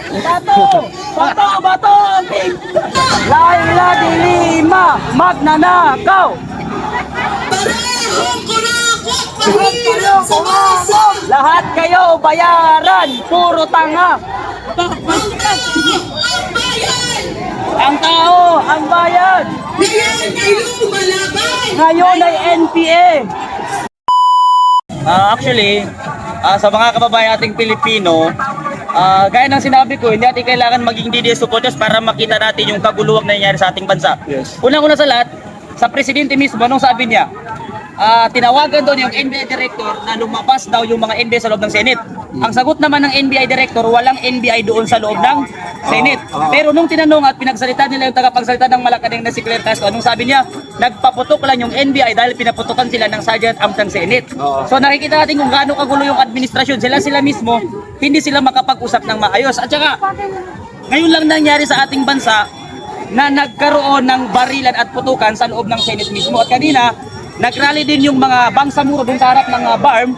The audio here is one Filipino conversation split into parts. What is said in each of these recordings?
Bato! Bato! Bato! Laila de Lima, magnanakaw! Lahat kayo bayaran, puro tanga! Ang tao, ang bayan! Ngayon ay NPA! Sa mga kababayan ating Pilipino, gaya ng sinabi ko, hindi natin kailangan maging DDS supporters para makita natin yung kaguluhan na nangyayari sa ating bansa. Yes. Unang-una sa lahat, sa presidente mismo, anong sabi niya? Tinawagan doon yung NBI director na lumabas daw yung mga NBI sa loob ng Senate. Ang sagot naman ng NBI director, walang NBI doon sa loob ng Senate. Pero nung tinanong at pinagsalita nila yung tagapagsalita ng Malacanang na si Claire Castro, anong sabi niya? Nagpaputok lang yung NBI dahil pinaputukan sila ng Sergeant Arms ng Senate. So nakikita natin kung gaano kagulo yung administrasyon. Sila mismo, hindi sila makapag-usap ng maayos. At saka, ngayon lang nangyari sa ating bansa na nagkaroon ng barilan at putukan sa loob ng Senate mismo. At kanina, nagrally din yung mga bangsamuro dun sa harap ng BARM.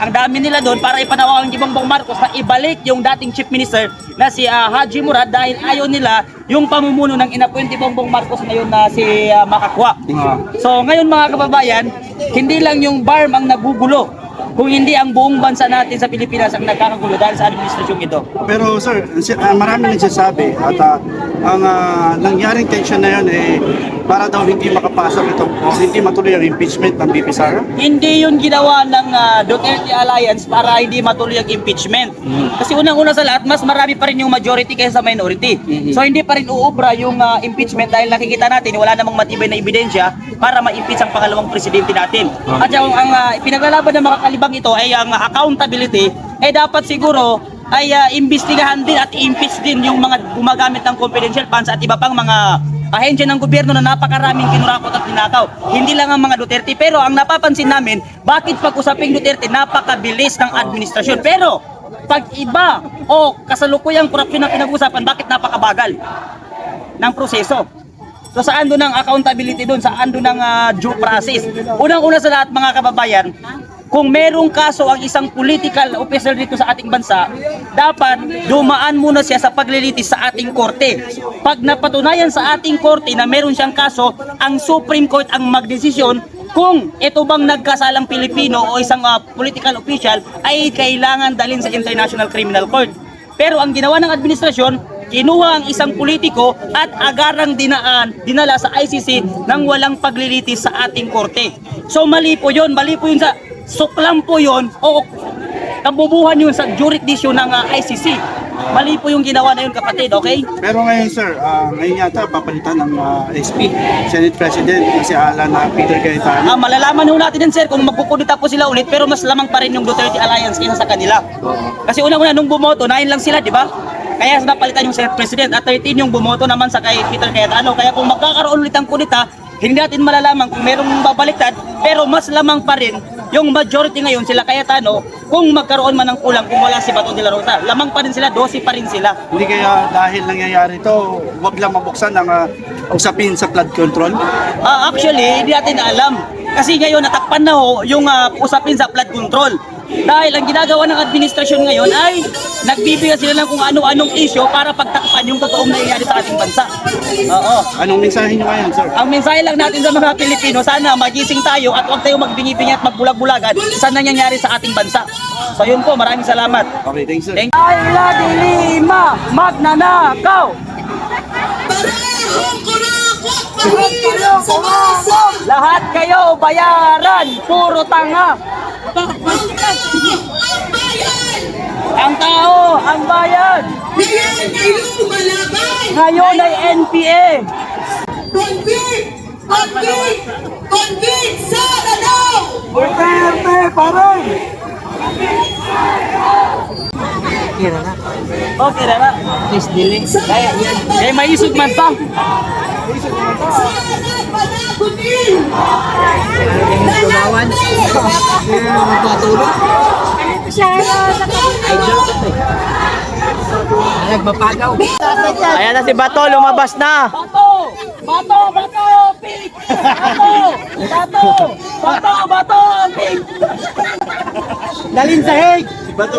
Ang dami nila doon para ipanawagan kay Bongbong Marcos na ibalik yung dating Chief Minister na si Haji Murad dahil ayaw nila yung pamumuno ng inappointee Bongbong Marcos ngayon na si Makakwa. So ngayon mga kababayan, hindi lang yung BARM ang nagugulo, kung hindi ang buong bansa natin sa Pilipinas ang nagkakagulo dahil sa administrasyong ito. Pero sir, marami nagsasabi at ang nangyaring tension na yun para daw hindi makapasok ito o hindi matuloy ang impeachment ng BP Sara? Hindi yun ginawa ng Duterte Alliance para hindi matuloy ang impeachment. Kasi unang-una sa lahat, mas marami pa rin yung majority kaysa sa minority. So hindi pa rin uubra yung impeachment dahil nakikita natin wala namang matibay na ebidensya para ma-impeach ang pangalawang presidente natin. At ang pinaglalaban ng mga kalibang ito ay ang accountability, dapat siguro ay imbestigahan din at i-impeach din yung mga gumagamit ng confidential funds at iba pang mga ahensya ng gobyerno na napakaraming kinurakot at ninakaw. Hindi lang ang mga Duterte, pero ang napapansin namin, bakit pag-usaping Duterte, napakabilis ng administrasyon. Pero pag iba o kasalukuyang korupsyon na pinag-usapan, bakit napakabagal ng proseso? So saan doon ang accountability doon? Saan doon ang due process? Unang-una sa lahat mga kababayan, kung merong kaso ang isang political officer dito sa ating bansa, dapat dumaan muna siya sa paglilitis sa ating korte. Pag napatunayan sa ating korte na meron siyang kaso, ang Supreme Court ang magdesisyon kung ito bang nagkasalang Pilipino o isang political official ay kailangan dalhin sa International Criminal Court. Pero ang ginawa ng administrasyon, kinuha ang isang politiko at agarang dinala sa ICC nang walang paglilitis sa ating korte. So mali po yun sa suklam po yun o kabubuhan yun sa jurisdiction ng ICC. Mali po yung ginawa na yun kapatid, okay? Pero ngayon sir, ngayon yata papalitan ng SP, Senate President na si Alan Peter Cayetano. Malalaman ho natin din sir kung magkukudita po sila ulit, pero mas lamang pa rin yung Duterte Alliance kaysa sa kanila. Kasi unang-una nung bumoto, 9 lang sila, di ba? Kaya napalitan yung Senate President at 13 yung bumoto naman sa kay Peter Cayetano. Kaya kung magkakaroon ulit ang kudita, hindi natin malalaman kung merong babaliktad, pero mas lamang pa rin yung majority ngayon sila Cayetano kung magkaroon man ng kulang kung wala si Bato de la Rosa. Lamang pa rin sila, 12 pa rin sila. Hindi kaya dahil nangyayari ito, wag lang mabuksan ang usapin sa flood control? Actually, hindi natin alam. Kasi ngayon natakpan na yung usapin sa flood control. Dahil ang ginagawa ng administrasyon ngayon ay nagbibigay sila ng kung ano-anong issue para pagtakpan yung totoong nangyayari sa ating bansa. Anong mensahe nyo ngayon, sir? Ang mensahe lang natin sa mga Pilipino, sana magising tayo at huwag tayo magbingi-bingi at magbulag-bulagan sa nangyayari sa ating bansa. So yun po, maraming salamat. Okay, thanks sir. Laila de Lima, magnanakaw! Lahat kayo bayaran, puro tanga! Ang tao, ang bayan! Ngayon ay NPA! Convict Sara now! Duterte, parang! Okay na na. Please delay. Kaya may isog man pa. Tumawan. Nagmapagaw. Ayan na si Bato, lumabas na. Bato! Bato! Bato! Pig! Bato! Bato! Bato! Bato! Pig! Dalin sa hig! Bato!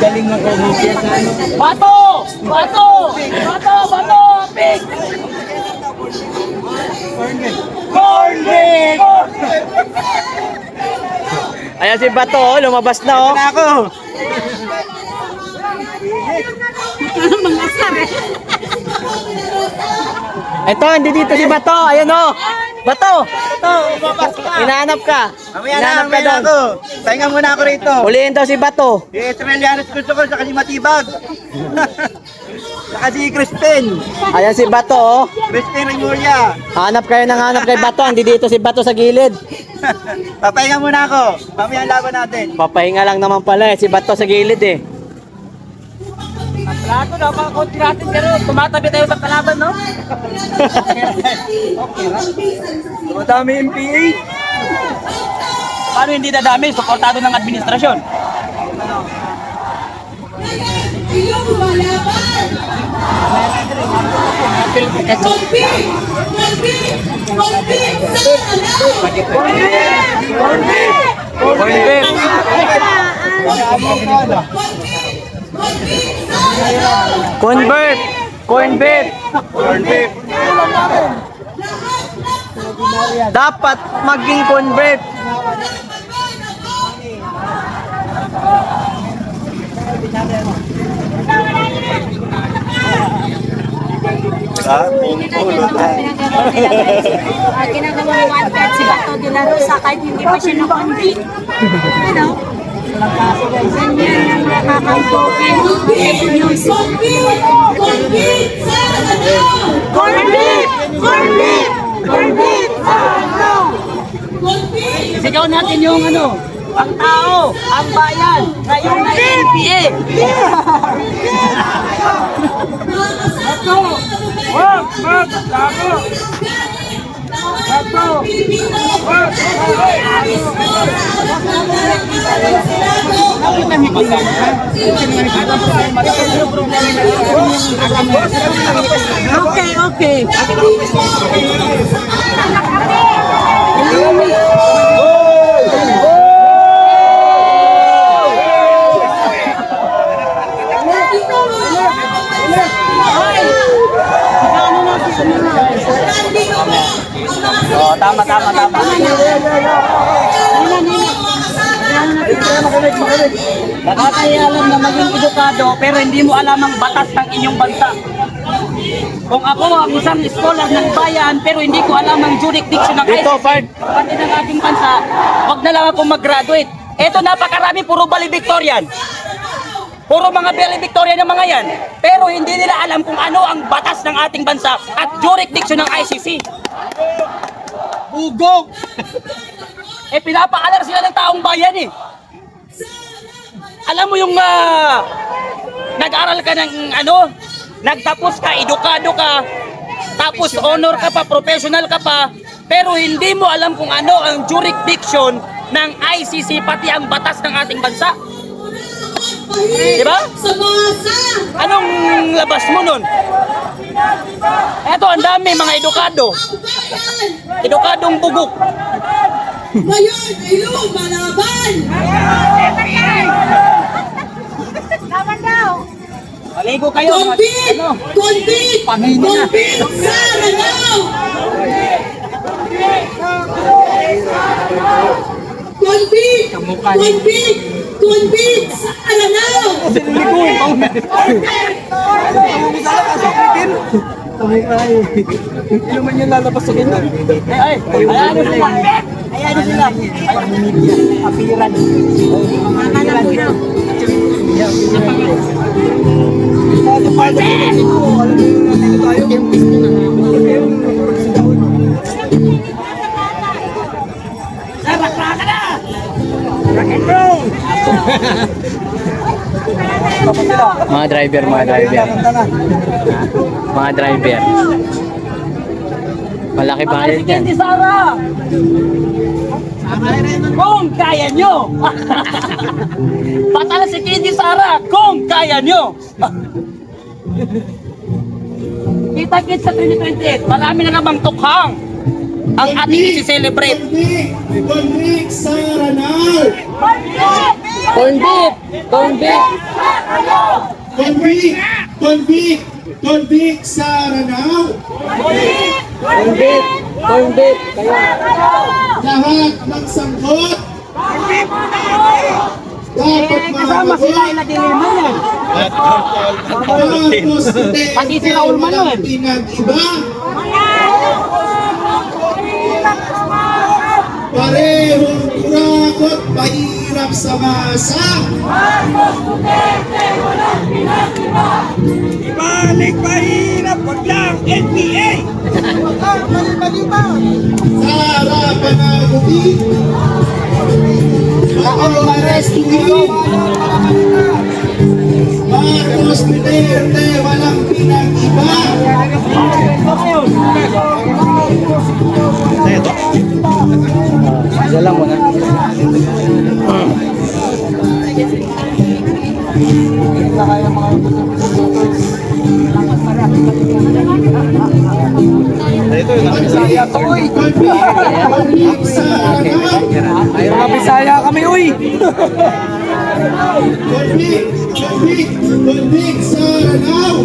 Galing ng kumupya sa ano. Bato! Bato! Bato! Bato! Pig! Corn beef! Ayan si Bato, oh, lumabas na oh. Na ako. Ito, hindi dito si Bato. Ayun oh. Bato! Lumabas ka. Hinahanap ka. Mamaya na, Hinahanap ka mamaya na doon. ako. Pahinga muna ako rito. Huliin daw si Bato. Si Australianos gusto ko sa Kalimatibag. Saka si Crispin. Ayan si Bato oh. Crispin Remulla. Hanap kayo ng hanap kay Bato. Hindi dito si Bato sa gilid. Papahinga muna ako. Mamaya ang laban natin. Papahinga lang naman pala eh. Si Bato sa gilid eh. Plato na, mga konti natin pero tumatabi tayo sa kalaban, no? Madami yung PA. Paano hindi dadami? Suportado ng administrasyon. Convert! Corn beef! Dapat maging convert. Ginagawa ng one card si Bato de la Rosa kahit hindi pa siya na-convict. Ano? Ganyan ang nakakangkokin. News. Corn beef! Corn beef! Corn beef! Sigaw natin yung ano, ang tao, ang bayan, ngayong na NPA. Okay. Oh, tama. Nakakaya alam na maging edukado pero hindi mo alam ang batas ng inyong bansa. Kung ako ang isang scholar ng bayan pero hindi ko alam ang jurisdiction ng Dito, ICC, Fard. pati ng ating bansa, wag na lang ako mag-graduate. Ito napakarami, puro valedictorian. Puro mga valedictorian ng mga yan. Pero hindi nila alam kung ano ang batas ng ating bansa at jurisdiction ng ICC. Bugog! Pinapakalar sila ng taong bayan eh. Alam mo yung nag-aral ka ng ano, nagtapos ka, edukado ka, tapos honor ka pa, professional ka pa, pero hindi mo alam kung ano ang jurisdiction ng ICC pati ang batas ng ating bansa. Diba? Anong labas mo nun? Eto, ang dami mga edukado. Edukadong bugok. Ngayon ay lumalaban! Laban daw! Maligo kayo. Convict! Convict! Convict! Saranaw! Convict! Convict! Convict! Saranaw! Hindi naman yan lalabas sa ganyan. Ay, ayan sila. Ayan sila. Apiran. Mga driver. Malaki Para bayad si yan. Candy Sara. Kung kaya nyo. Patala si Candy Sara kung kaya nyo. Kita-kits sa 2028. Marami na namang tukhang. ang ating isi-celebrate. Convict sa Ranal! Corn beef! Corn beef! Convict sa Ranal! Corn beef! Corn beef! Kaya, Lahat ng sangkot dapat Kasama sila makagot. na dilema yan. Tapos Pati si Raul Manuel. pinag-iba. Parehong kurakot, mahirap sa masa. Ibalik mahirap, wag lang, NPA! Sa harapan ng gubi. Marcos Duterte, walang pinag-iba. isa lang muna. Convict sa Ranal. Ay, mga Bisaya kami, uy! Convict sa Ranal.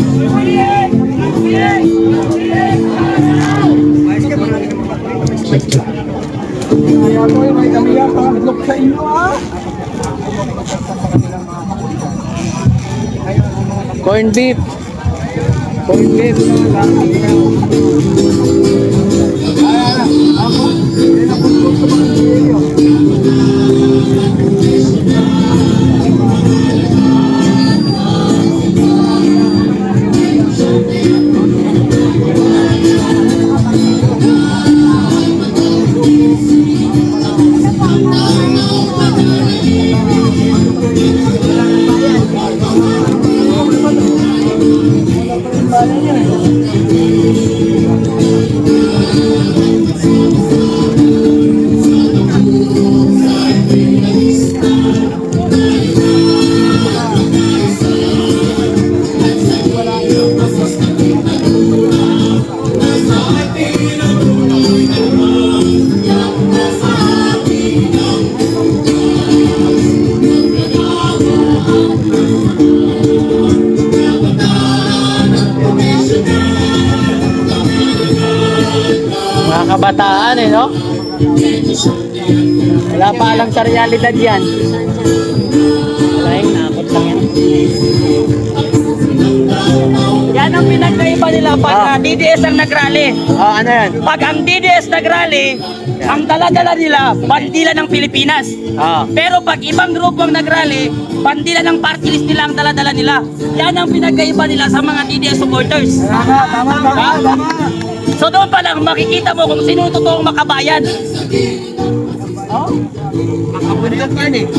Corn beef! Corn beef! Mga kabataan eh, no? Wala pa alam sa realidad yan. Wala yung nakot lang yan. Yan ang pinagkaiba nila pag DDS ang nagrally. Ano yan? Pag ang DDS nagrally, ang dala-dala nila, bandila ng Pilipinas. Pero pag ibang grupo ang nagrally, bandila ng party list nila ang dala-dala nila. Yan ang pinagkaiba nila sa mga DDS supporters. Tama. So doon pa lang makikita mo kung sino yung totoong makabayan.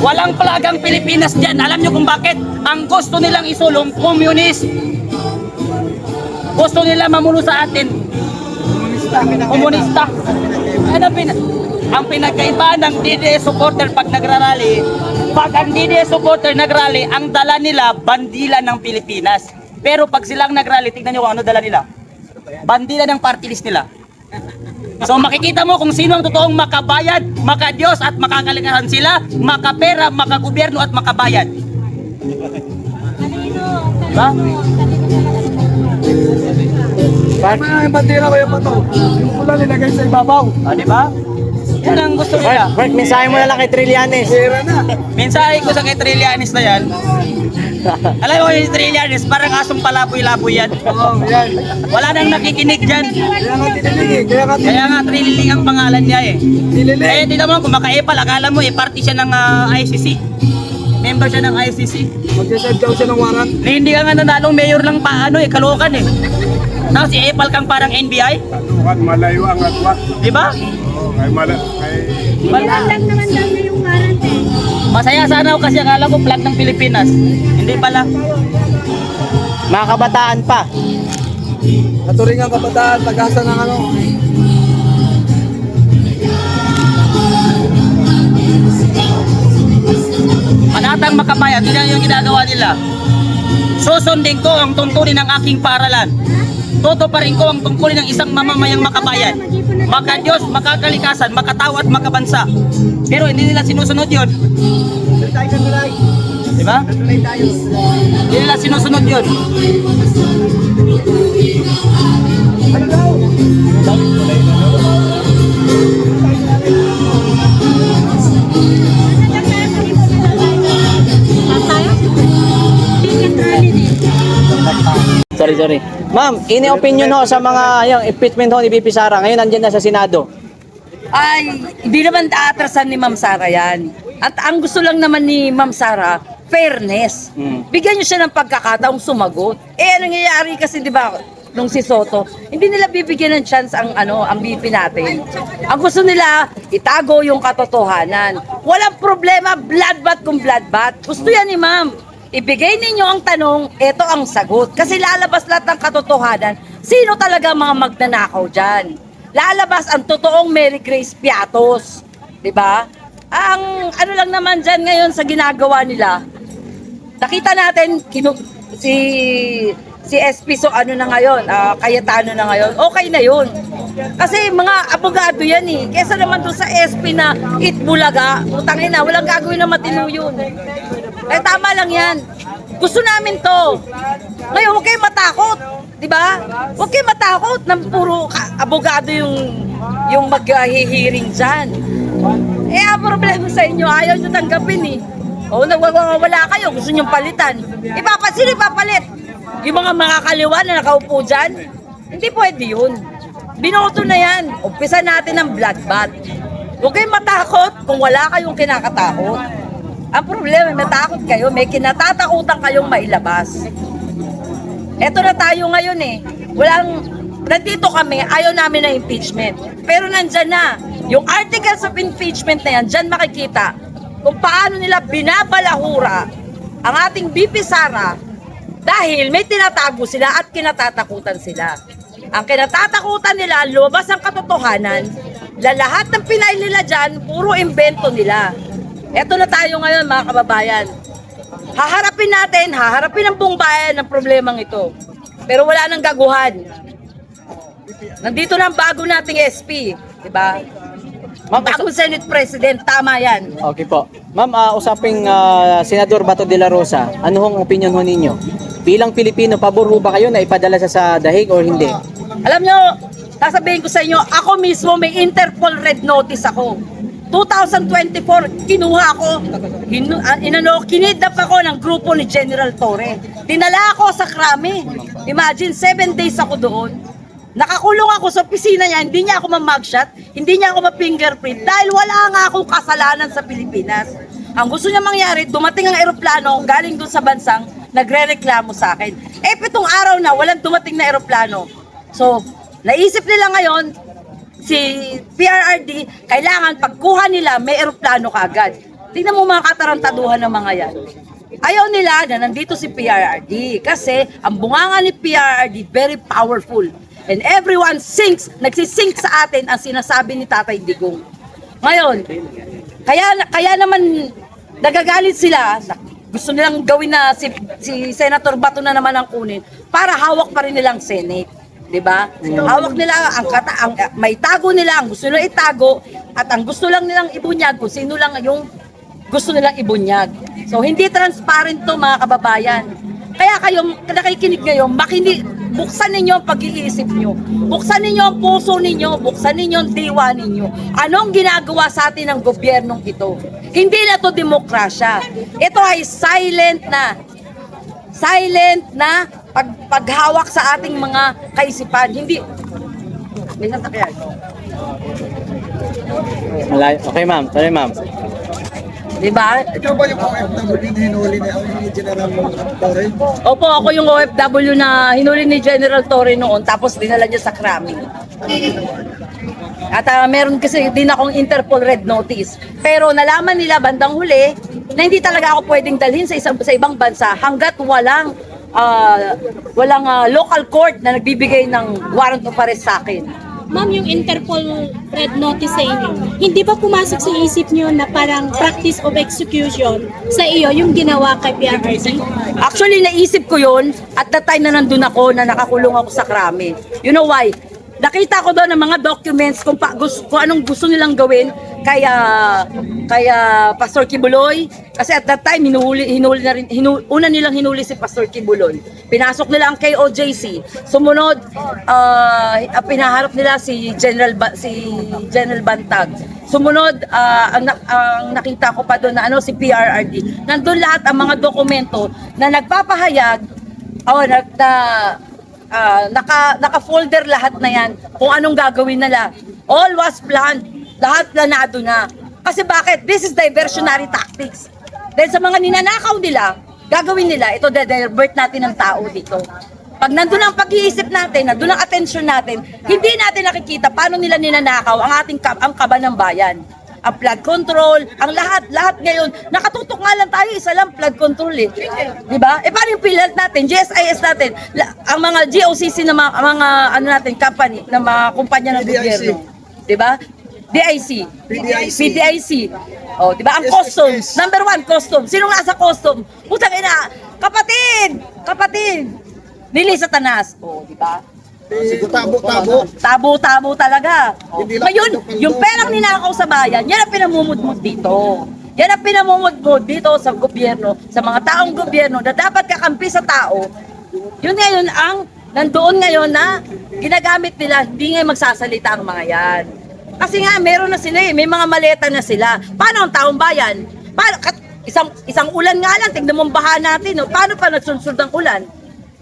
Walang plagang Pilipinas dyan. Alam nyo kung bakit? Ang gusto nilang isulong, communist. Gusto nila mamuno sa atin. Komunista. Ang pinagkaiba ng DDS supporter pag nagrarally, pag ang DDS supporter nagrally, ang dala nila, bandila ng Pilipinas. Pero pag silang nagrally, tignan nyo kung ano dala nila. Bandila ng party list nila. So makikita mo kung sino ang totoong makabayad, makadiyos at makakalikasan sila, makapera, makagobyerno at makabayad. Diba? Yung bandera ko yung pato. Yung pula nilagay sa ibabaw. Diba? Yan ang gusto nila. Bert, mensahe mo na lang kay Trillanes. Pera na. Mensahe ko sa kay Trillanes na yan. Alam mo yung Trillanes, parang asong palaboy-laboy yan. Oo, yan. Wala nang nakikinig dyan. Kaya nga tinilig eh. Kaya nga Trililing ang pangalan niya eh. Eh, di naman kung maka-epal, akala mo eh, party siya ng ICC. Member siya ng ICC. Mag-save daw siya ng warrant. Na hindi ka nga nanalong mayor lang pa, ano eh, Caloocan eh. Tapos si Epal kang parang NBI. Tukan, malayo ang atwa. Di ba? Ay, Lang naman daw niya yung warrant eh. Masaya sana ako kasi akala ko flag ng Pilipinas. Hindi pala. Mga kabataan pa. Katuringan kabataan, pag-asa ng ano. Panatang makabayan, yun yung ginagawa nila. Susundin ko ang tuntunin ng aking paaralan. tutuparin ko ang tungkulin ng isang mamamayang makabayan. Maka-Diyos, makakalikasan, makatao at makabansa. Pero hindi nila sinusunod yun. Diba? Hindi nila sinusunod yun. Sorry. Ma'am, ini opinion ho sa mga yung impeachment ho ni VP Sara. Ngayon nandiyan na sa Senado. Ay, hindi naman aatrasan ni Ma'am Sara yan. At ang gusto lang naman ni Ma'am Sara, fairness. Bigyan niyo siya ng pagkakataong sumagot. Ang nangyayari kasi, di ba, nung si Soto, hindi nila bibigyan ng chance ang BP natin. Ang gusto nila, itago yung katotohanan. Walang problema, bloodbath kung bloodbath. Gusto yan ni Ma'am. Ibigay ninyo ang tanong, ito ang sagot. Kasi lalabas lahat ng katotohanan, sino talaga mga magnanakaw dyan? Lalabas ang totoong Mary Grace Piatos. Diba? Ang ano lang naman dyan ngayon sa ginagawa nila, nakita natin, si SP so ano na ngayon, Cayetano na ngayon, okay na yun. Kasi mga abogado yan eh. Kesa naman doon sa SP na itbulaga, utangin na, walang gagawin na matino yun. Eh tama lang yan. Gusto namin to. Ngayon, huwag kayong matakot. Diba? Huwag kayong matakot na puro abogado yung mag-hearing dyan. Ang problema sa inyo, ayaw nyo tanggapin eh. O, wala kayo, gusto nyo palitan. Sino ipapalit? Yung mga kaliwa na nakaupo dyan? Hindi pwede yun. Binoto na yan. Umpisa natin ang bloodbath. Huwag kayong matakot kung wala kayong kinakatakot. Ang problema, matakot kayo, may kinatatakutan kayong mailabas. Eto na tayo ngayon eh. Nandito kami, ayaw namin na impeachment. Pero nandyan na. Yung articles of impeachment na yan, dyan makikita kung paano nila binabalahura ang ating VP Sara dahil may tinatago sila at kinatatakutan sila. Ang kinatatakutan nila, lumabas ang katotohanan, lahat ng Pinay nila dyan, puro invento nila. Eto na tayo ngayon mga kababayan. Haharapin ang buong bayan ng problemang ito. Pero wala nang gaguhan. Nandito na ang bago nating SP, di ba? Bagong Senate President, tama yan. Okay po. Ma'am, usaping Senador Bato de la Rosa, ano hong opinion ho ninyo? Bilang Pilipino, pabor ho ba kayo na ipadala sa dahig or hindi? Alam nyo, sasabihin ko sa inyo, ako mismo may Interpol Red Notice ako. 2024, kinuha ako, kinidnap ako ng grupo ni General Torre. Dinala ako sa Krami. Imagine, 7 days ako doon. Nakakulong ako sa opisina niya, hindi niya ako ma-mugshot, hindi niya ako ma-fingerprint dahil wala nga akong kasalanan sa Pilipinas. Ang gusto niya mangyari, dumating ang eroplano galing doon sa bansang nagre-reklamo sa akin. 7 araw na, walang dumating na eroplano. So, naisip nila ngayon, si PRRD, kailangan pagkuha nila, may eroplano kaagad. Tingnan mo mga katarantaduhan ng mga yan. Ayaw nila na nandito si PRRD kasi ang bunganga ni PRRD very powerful. And everyone nagsisink sa atin ang sinasabi ni Tatay Digong. Ngayon, kaya naman nagagalit sila, gusto nilang gawin na si Senator Bato na naman ang kunin para hawak pa rin nilang Senate. Diba? Hawak nila ang may tago nila, ang gusto nilang itago at ang gusto lang nilang ibunyag kung sino lang yung gusto nilang ibunyag. So hindi transparent to mga kababayan. Kaya kayo nakikinig ngayon, buksan ninyo ang pag-iisip nyo. Buksan ninyo ang puso ninyo, buksan ninyo ang diwa ninyo. Anong ginagawa sa atin ng gobyernong ito? Hindi na to demokrasya. Ito ay silent na paghawak sa ating mga kaisipan. Hindi. May sasakyan. Okay ma'am, sorry ma'am. Diba? Ikaw ba yung OFW na hinuli ni General Torre? Opo, ako yung OFW na hinuli ni General Torre noon tapos dinala niya sa Krami. At meron kasi din akong Interpol Red Notice. Pero nalaman nila bandang huli na hindi talaga ako pwedeng dalhin sa ibang bansa hanggat walang local court na nagbibigay ng warrant of arrest sa akin. Ma'am, yung Interpol Red Notice sa inyo, hindi ba pumasok sa isip niyo na parang practice of execution sa iyo yung ginawa kay PRRD? Actually, naisip ko yun at the time na nandun ako, na nakakulong ako sa Krame. You know why? Nakita ko doon ng mga documents kung anong gusto nilang gawin kaya Pastor Kibuloy. Kasi at that time, una nilang hinuli si Pastor Kibuloy. Pinasok nila ang KOJC. Sumunod, pinaharap nila si General Bantag. Sumunod, ang nakita ko pa doon na si PRRD. Nandun lahat ang mga dokumento na nagpapahayag naka-folder lahat na yan kung anong gagawin nila. All was planned. Lahat planado na. Kasi bakit? This is diversionary tactics. Dahil sa mga ninanakaw nila, gagawin nila, ito divert natin ng tao dito. Pag nandun ang pag-iisip natin, nandun ang atensyon natin, hindi natin nakikita paano nila ninanakaw ang kaba ng bayan. Ang flood control, ang lahat ngayon, nakatutok nga lang tayo, isa lang flood control eh. Diba? Paano yung PhilHealth natin, GSIS natin, ang mga GOCC na mga company, na mga kumpanya ng gobyerno. Diba? DIC. PDIC. Oh, diba? Ang customs. Number 1, customs. Sino nasa custom? Putang ina, kapatid. Nili Satanas. Oh, diba? Tabo talaga. Ngayon, yung perang ninakaw sa bayan, yan ang pinamumudmud dito. Yan ang pinamumudmud dito sa gobyerno, sa mga taong gobyerno na dapat kakampi sa tao. Yun ngayon ang nandoon ngayon na ginagamit nila, hindi ngayon magsasalita ang mga yan. Kasi nga, meron na sila may mga maleta na sila. Paano ang taong bayan? Isang ulan nga lang, tignan mo ang baha natin. No? Paano pa nagsunsod ang ulan?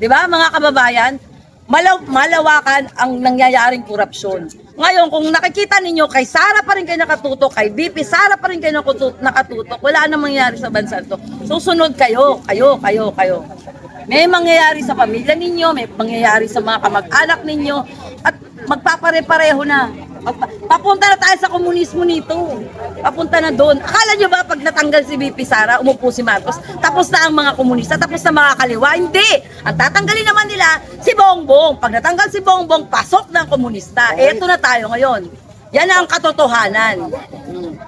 Diba, mga kababayan? Malawakan ang nangyayaring korupsyon. Ngayon, kung nakikita ninyo, kay Sara pa rin kayo nakatutok, kay BP Sara pa rin kayo nakatutok, wala nang mangyayari sa bansa ito. Susunod kayo. May mangyayari sa pamilya ninyo, may mangyayari sa mga kamag-anak ninyo, at magpapare-pareho na. Papunta na tayo sa komunismo nito. Papunta na doon. Akala nyo ba pag natanggal si BP Sara, umupo si Marcos, tapos na ang mga komunista, tapos na mga kaliwa? Hindi! Ang tatanggalin naman nila, si Bongbong. Pag natanggal si Bongbong, pasok ng komunista. Eto na tayo ngayon. Yan ang katotohanan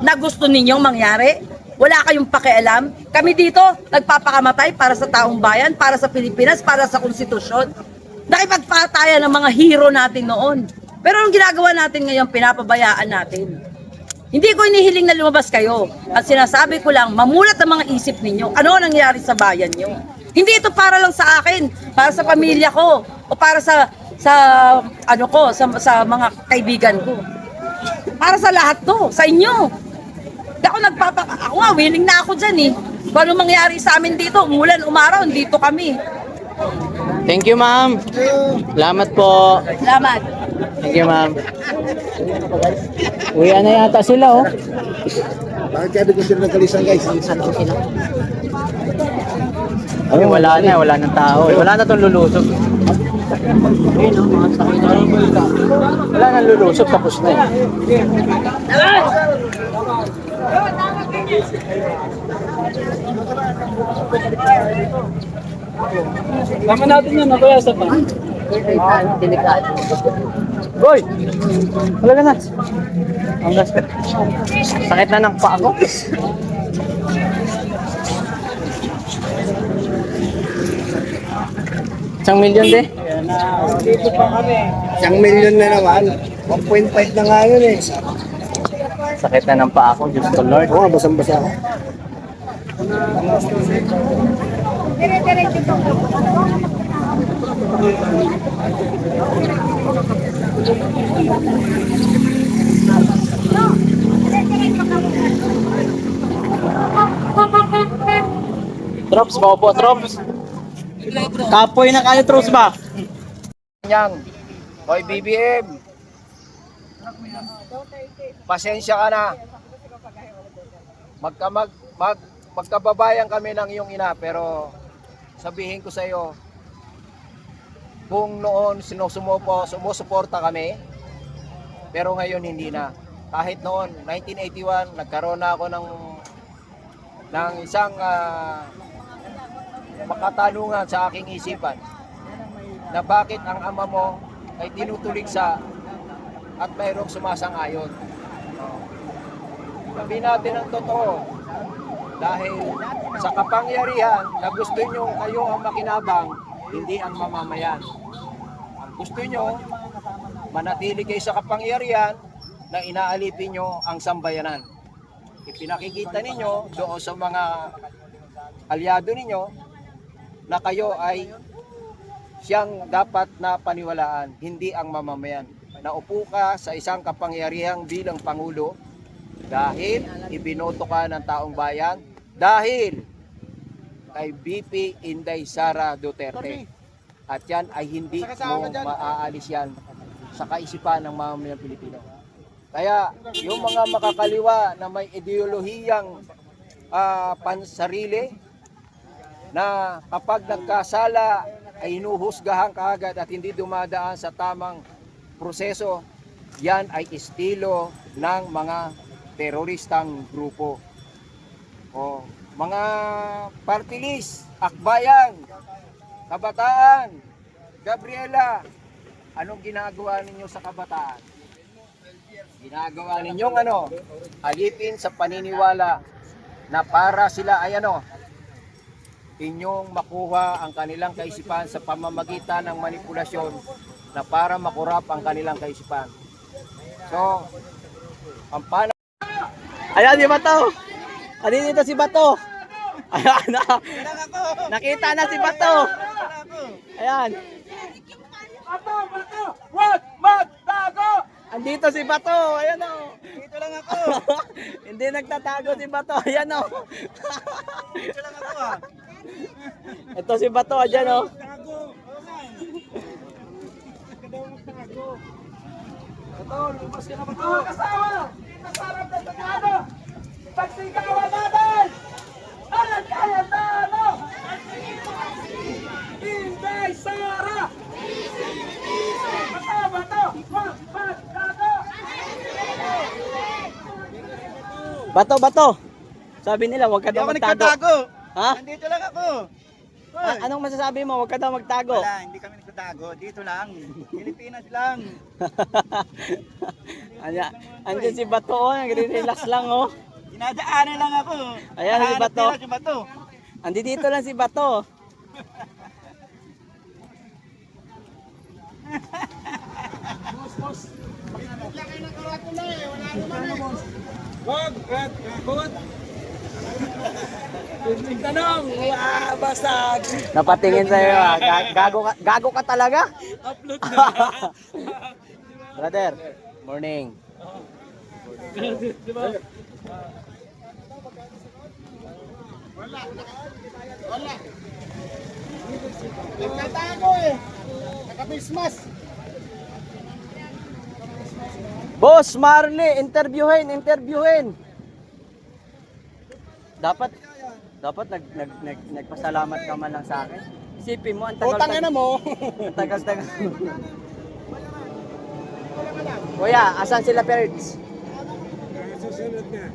na gusto ninyong mangyari. Wala kayong pakialam. Kami dito, nagpapakamatay para sa taong bayan, para sa Pilipinas, para sa konstitusyon. Nakipagpatayan ng mga hero natin noon. Pero ang ginagawa natin ngayon, pinapabayaan natin. Hindi ko inihiling na lumabas kayo. At sinasabi ko lang, mamulat ang mga isip ninyo. Ano ang nangyari sa bayan nyo? Hindi ito para lang sa akin, para sa pamilya ko, o para sa mga kaibigan ko. Para sa lahat to, sa inyo. Ako nga, willing na ako dyan eh. Kung ano mangyari sa amin dito, umulan, umaraw, dito kami. Thank you, ma'am. Salamat po. Salamat. Thank you, ma'am. Uwi na yata sila, oh. Bakit kaya bigyan sila ng kalisan, guys? Ay, wala nang tao. Wala na tong lulusog. Wala nang lulusog, tapos na eh. Tama natin yun, kuya, sa pa. Boy! Wala ka na. Ang gas ka. Sakit na ng paa ko. Isang milyon de. Dito pa kami. 1 million na naman. 1.5 na nga yun eh. Sakit na ng paa ko, Diyos ko Lord. Oo, basang-basa ako. Trops, bobo, trops. Kapoy na kayo, trops ba? Yang, Hoy BBM, pasensya ka na. Magkababayan kami ng iyong ina, pero sabihin ko sa iyo, kung noon sumusuporta kami, pero ngayon hindi na. Kahit noon, 1981, nagkaroon na ako ng isang makatanungan sa aking isipan na bakit ang ama mo ay tinutuligsa at mayroong sumasang-ayon. Sabihin natin ang totoo, Dahil sa kapangyarihan na gusto nyo kayo ang makinabang, hindi ang mamamayan. Ang gusto nyo, manatili kayo sa kapangyarihan na inaalipin nyo ang sambayanan. Ipinakikita ninyo doon sa mga aliado ninyo na kayo ay siyang dapat na paniwalaan, hindi ang mamamayan. Naupo ka sa isang kapangyarihang bilang Pangulo dahil ibinoto ka ng taong bayan, dahil kay BP Inday Sara Duterte. At yan ay hindi mo maaalis yan sa kaisipan ng mamamayang Pilipino. Kaya yung mga makakaliwa na may ideolohiyang pansarili na kapag nagkasala ay hinuhusgahan kaagad at hindi dumadaan sa tamang proseso, yan ay estilo ng mga teroristang grupo. O mga party list, Akbayan, Kabataan, Gabriela, anong ginagawa ninyo sa kabataan? Ginagawa ninyong alipin sa paniniwala na para sila ay inyong makuha ang kanilang kaisipan sa pamamagitan ng manipulasyon na para makurap ang kanilang kaisipan. So, ang Ayan si Bato. Dito si Bato. Ayan na. Nakita na si Bato. Ayan. Bato! Wag magtago! Andito si Bato. Ayan o. Dito lang ako. Hindi nagtatago si Bato. Ayan o. Dito lang ako Ito si Bato. Ayan o. Tago. Bato, lumabas ka na Bato! Kasama! Kasarap na tagado! Pagsigawan natin! Alam kaya talo! Inday Sara! Kasama to! Wag magtago! Bato, Bato. Sabi nila, huwag ka daw Hindi ako magtago. nagtatago! Ha? Nandito lang ako! Anong masasabi mo? Huwag ka daw magtago. Wala, hindi kami nagtatago. Dito lang. Pilipinas lang. Andiyan si Bato. Oh. Nagre-relax lang. Oh. Dinadaanan lang ako. Ayan, si Nahanap Bato. nila si Bato. Andito lang si Bato. Wag magtagot! Tanong! Basag! Napatingin sa'yo. Gago ka talaga? Upload na! Brother, morning. Diba? Nagtatago eh! Naka-Christmas! Boss Marley, interviewin. Dapat nagpasalamat ka man lang sa akin. Isipin mo, ang tagal mo! Ang tagal. Kuya, asan sila Perds? Susunod na.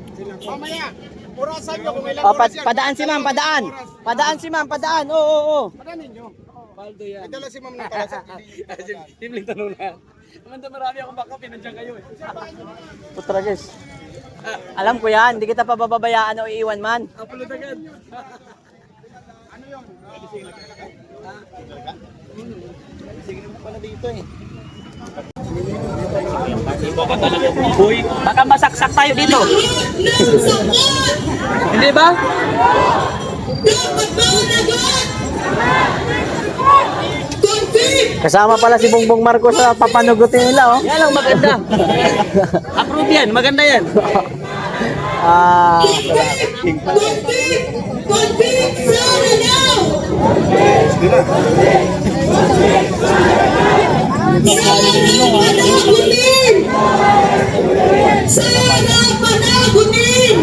Mamaya! Orasan nyo kung ilang Oh, padaan si ma'am, padaan. Padaan si ma'am, padaan. Oo. Padanin nyo. Paldo yan. Idala si ma'am ng kalasag. Simpleng tanong na. Naman marami akong backup, pinandiyan kayo eh. Putra guys. Alam ko yan, hindi kita pababayaan o iiwan man. Upload agad. Sige naman pala dito eh. Baka masaksak tayo dito. Hindi ba? Kasama pala si Bongbong Marcos sa papanugutin nila, oh. Yan lang maganda. Approve yan, maganda yan. Sana panagutin!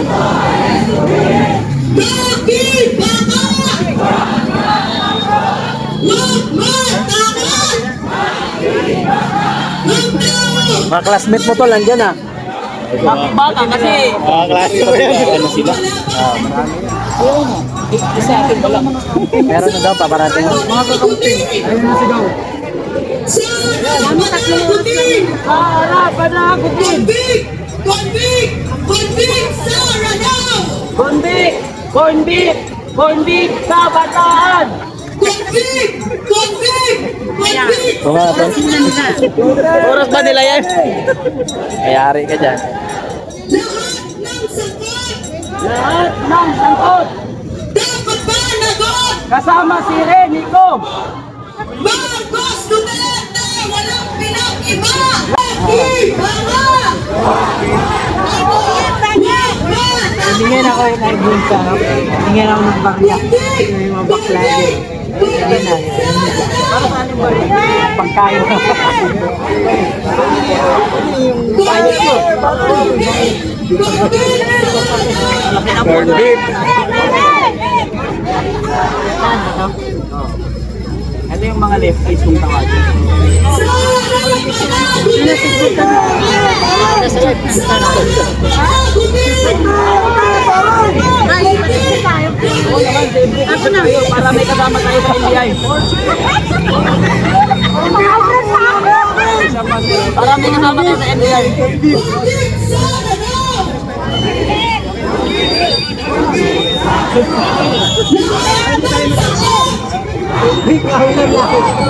Bakit baka? Wag magtagot! Mga classmate mo to, landyan ah. Baka kasi Meron na daw, paparating. Sana panagutin! Convict! Convict! Convict Sara now! Kundi, Corn beef! Corn beef sa Bataan! Convict! Convict! Convict! Oras ba nila yan? Kayari ka dyan. Lahat ng sangkot! Lahat ng sangkot! Dapat managot! Kasama si Renico! Marcos Duterte! Walang pinag-iba! Ibaba! Bigyan ako yung nag-boom sa bigyan ako ng bakla. Yung mga bakla din. Bigyan na. Para saan yung bakla? Pagkain. Yung payo ko. Corn beef. Ito yung mga lefties kung tawagin. Ako na. Para may kasama tayo sa NBI. Para may kasama tayo sa NBI.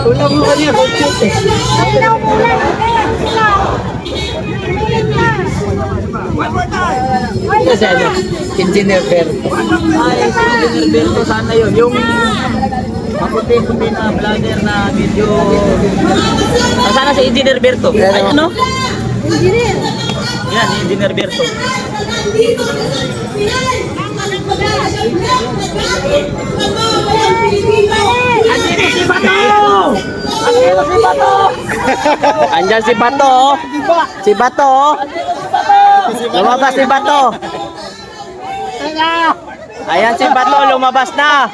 Ulam mo kanina. Kasi ano, Engineer Berto. Ay, si Engineer Berto, sana yun. Yung maputi-puti na vlogger na video. Sana si Engineer Berto. Ay, ano? Engineer. Yan, Engineer Berto. Andito si Bato! Andito si Bato! Andyan si Bato. Oh. Si Bato. Oh. Lumabas si Bato. Ayan si Bato, lumabas na.